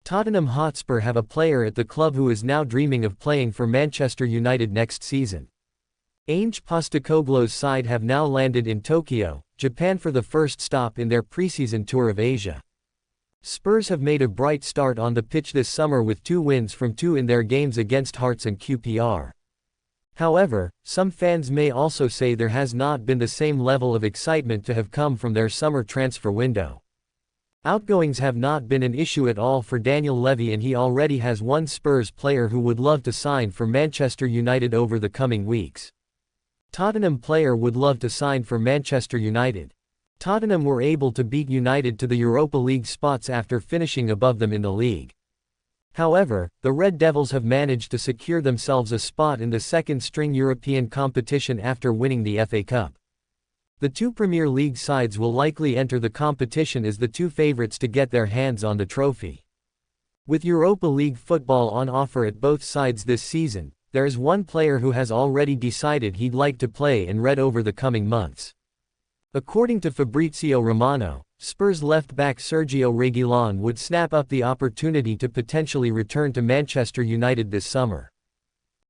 Tottenham Hotspur have a player at the club who is now dreaming of playing for Manchester United next season. Ange Postecoglou's side have now landed in Tokyo, Japan for the first stop in their pre-season tour of Asia. Spurs have made a bright start on the pitch this summer with 2 wins from 2 in their games against Hearts and QPR. However, some fans may also say there has not been the same level of excitement to have come from their summer transfer window. Outgoings have not been an issue at all for Daniel Levy, and he already has one Spurs player who would love to sign for Manchester United over the coming weeks. Tottenham player would love to sign for Manchester United. Tottenham were able to beat United to the Europa League spots after finishing above them in the league. However, the Red Devils have managed to secure themselves a spot in the second-string European competition after winning the FA Cup. The 2 Premier League sides will likely enter the competition as the 2 favourites to get their hands on the trophy. With Europa League football on offer at both sides this season, there is one player who has already decided he'd like to play in red over the coming months. According to Fabrizio Romano, Spurs left-back Sergio Reguilón would snap up the opportunity to potentially return to Manchester United this summer.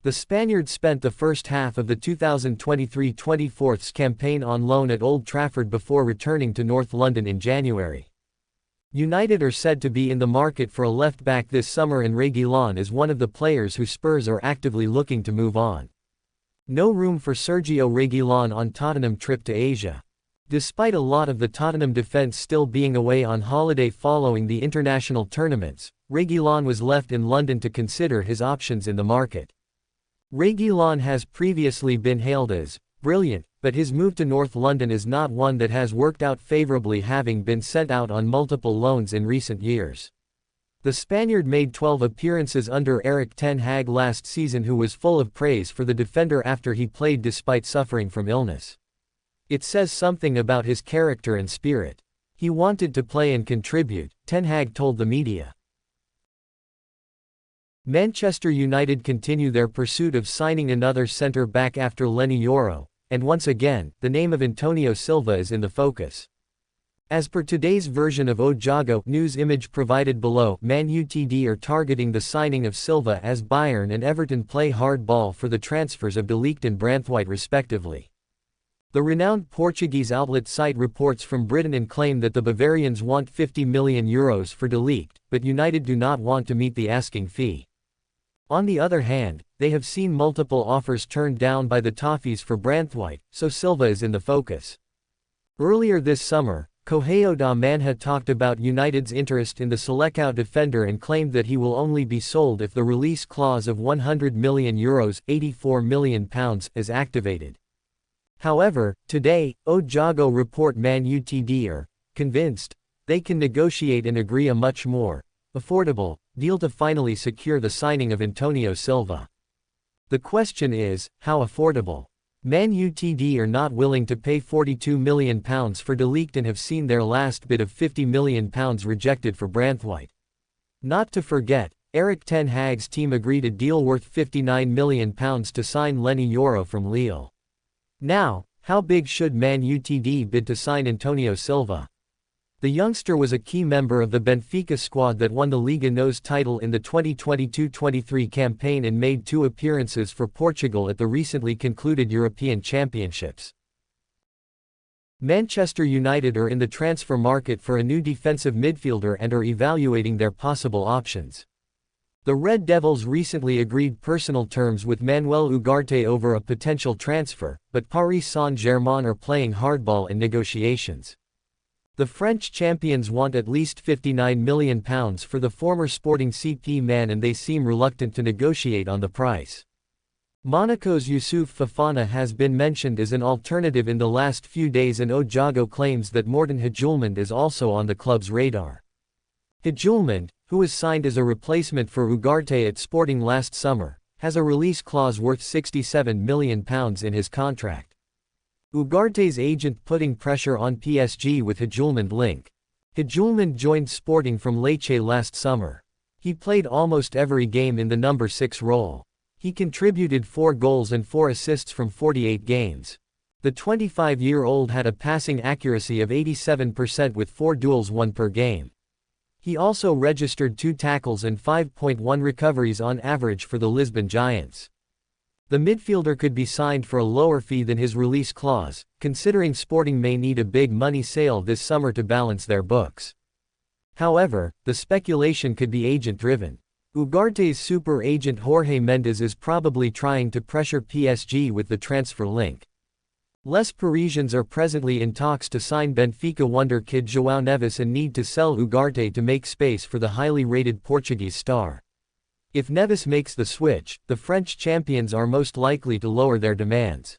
The Spaniard spent the first half of the 2023-24 campaign on loan at Old Trafford before returning to North London in January. United are said to be in the market for a left-back this summer, and Reguilón is one of the players who Spurs are actively looking to move on. No room for Sergio Reguilón on Tottenham trip to Asia. Despite a lot of the Tottenham defense still being away on holiday following the international tournaments, Reguilón was left in London to consider his options in the market. Reguilón has previously been hailed as brilliant, but his move to North London is not one that has worked out favourably, having been sent out on multiple loans in recent years. The Spaniard made 12 appearances under Erik ten Hag last season, who was full of praise for the defender after he played despite suffering from illness. It says something about his character and spirit. He wanted to play and contribute, Ten Hag told the media. Manchester United continue their pursuit of signing another centre-back after Leny Yoro, and once again, the name of Antonio Silva is in the focus. As per today's version of Ojago news image provided below, Man Utd are targeting the signing of Silva as Bayern and Everton play hardball for the transfers of De Ligt and Branthwaite respectively. The renowned Portuguese outlet site reports from Britain and claim that the Bavarians want €50 million for De Ligt, but United do not want to meet the asking fee. On the other hand, they have seen multiple offers turned down by the Toffees for Branthwaite, so Silva is in the focus. Earlier this summer, Correio da Manhã talked about United's interest in the Selecao defender and claimed that he will only be sold if the release clause of €100 million (£84 million) is activated. However, today, Ojago report Man Utd are convinced they can negotiate and agree a much more affordable deal to finally secure the signing of Antonio Silva. The question is, how affordable? Man Utd are not willing to pay £42 million for De Ligt and have seen their last bid of £50 million rejected for Branthwaite. Not to forget, Erik ten Hag's team agreed a deal worth £59 million to sign Leny Yoro from Lille. Now, how big should Man Utd bid to sign Antonio Silva? The youngster was a key member of the Benfica squad that won the Liga NOS title in the 2022-23 campaign and made 2 appearances for Portugal at the recently concluded European Championships. Manchester United are in the transfer market for a new defensive midfielder and are evaluating their possible options. The Red Devils recently agreed personal terms with Manuel Ugarte over a potential transfer, but Paris Saint-Germain are playing hardball in negotiations. The French champions want at least £59 million for the former Sporting CP man, and they seem reluctant to negotiate on the price. Monaco's Youssouf Fofana has been mentioned as an alternative in the last few days, and Ojago claims that Morten Hjulmand is also on the club's radar. Hjulmand, who was signed as a replacement for Ugarte at Sporting last summer, has a release clause worth £67 million in his contract. Ugarte's agent putting pressure on PSG with Hjulmand link. Hjulmand joined Sporting from Lecce last summer. He played almost every game in the number 6 role. He contributed 4 goals and 4 assists from 48 games. The 25-year-old had a passing accuracy of 87% with 4 duels won per game. He also registered 2 tackles and 5.1 recoveries on average for the Lisbon Giants. The midfielder could be signed for a lower fee than his release clause, considering Sporting may need a big money sale this summer to balance their books. However, the speculation could be agent-driven. Ugarte's super agent Jorge Mendes is probably trying to pressure PSG with the transfer link. Les Parisiens are presently in talks to sign Benfica wonder kid João Neves and need to sell Ugarte to make space for the highly rated Portuguese star. If Neves makes the switch, the French champions are most likely to lower their demands.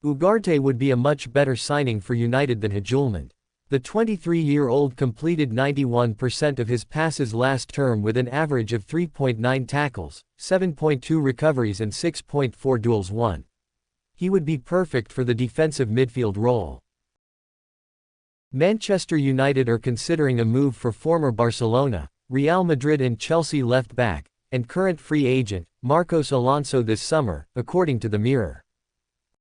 Ugarte would be a much better signing for United than Hjulmand. The 23-year-old completed 91% of his passes last term with an average of 3.9 tackles, 7.2 recoveries and 6.4 duels won. He would be perfect for the defensive midfield role. Manchester United are considering a move for former Barcelona, Real Madrid and Chelsea left-back, and current free agent, Marcos Alonso this summer, according to the Mirror.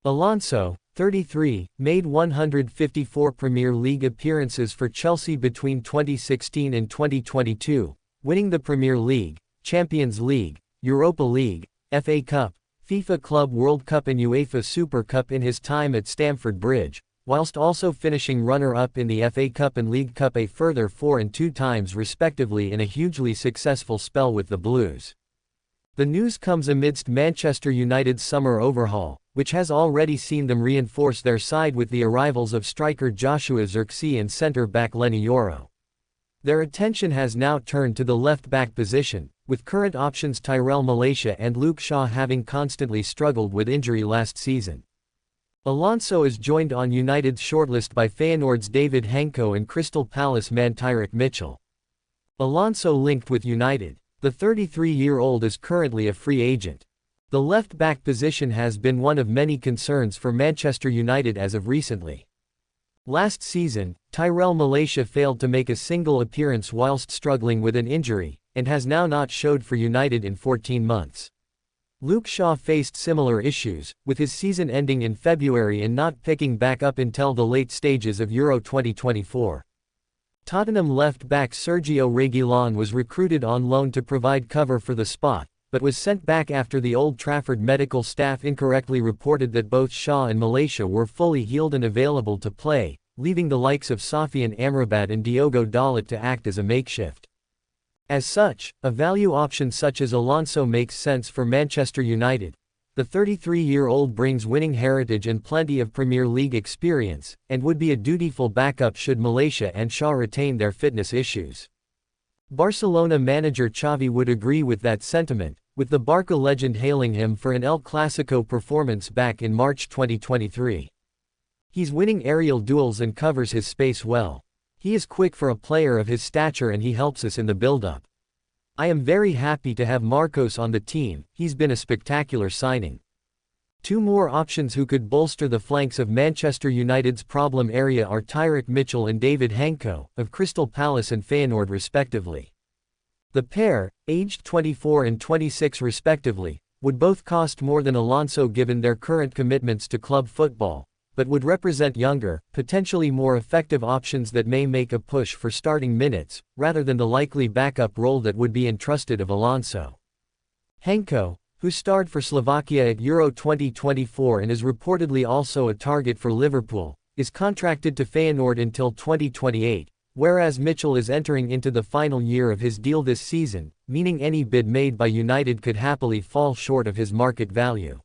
Alonso, 33, made 154 Premier League appearances for Chelsea between 2016 and 2022, winning the Premier League, Champions League, Europa League, FA Cup, FIFA Club World Cup and UEFA Super Cup in his time at Stamford Bridge, whilst also finishing runner-up in the FA Cup and League Cup a further 4 and 2 times respectively in a hugely successful spell with the Blues. The news comes amidst Manchester United's summer overhaul, which has already seen them reinforce their side with the arrivals of striker Joshua Zirkzee and centre-back Lenny Yoro. Their attention has now turned to the left-back position, with current options Tyrell Malacia and Luke Shaw having constantly struggled with injury last season. Alonso is joined on United's shortlist by Feyenoord's David Henko and Crystal Palace man Tyrick Mitchell. Alonso linked with United. The 33-year-old is currently a free agent. The left-back position has been one of many concerns for Manchester United as of recently. Last season, Tyrell Malacia failed to make a single appearance whilst struggling with an injury, and has now not showed for United in 14 months. Luke Shaw faced similar issues, with his season ending in February and not picking back up until the late stages of Euro 2024. Tottenham left-back Sergio Reguilón was recruited on loan to provide cover for the spot, but was sent back after the Old Trafford medical staff incorrectly reported that both Shaw and Malacia were fully healed and available to play, leaving the likes of Sofian Amrabat and Diogo Dalot to act as a makeshift. As such, a value option such as Alonso makes sense for Manchester United. The 33-year-old brings winning heritage and plenty of Premier League experience, and would be a dutiful backup should Malacia and Shaw retain their fitness issues. Barcelona manager Xavi would agree with that sentiment, with the Barca legend hailing him for an El Clasico performance back in March 2023. He's winning aerial duels and covers his space well. He is quick for a player of his stature and he helps us in the build-up. I am very happy to have Marcos on the team, he's been a spectacular signing. 2 more options who could bolster the flanks of Manchester United's problem area are Tyrick Mitchell and David Henko, of Crystal Palace and Feyenoord respectively. The pair, aged 24 and 26 respectively, would both cost more than Alonso given their current commitments to club football, but would represent younger, potentially more effective options that may make a push for starting minutes, rather than the likely backup role that would be entrusted of Alonso. Henko, who starred for Slovakia at Euro 2024 and is reportedly also a target for Liverpool, is contracted to Feyenoord until 2028, whereas Mitchell is entering into the final year of his deal this season, meaning any bid made by United could happily fall short of his market value.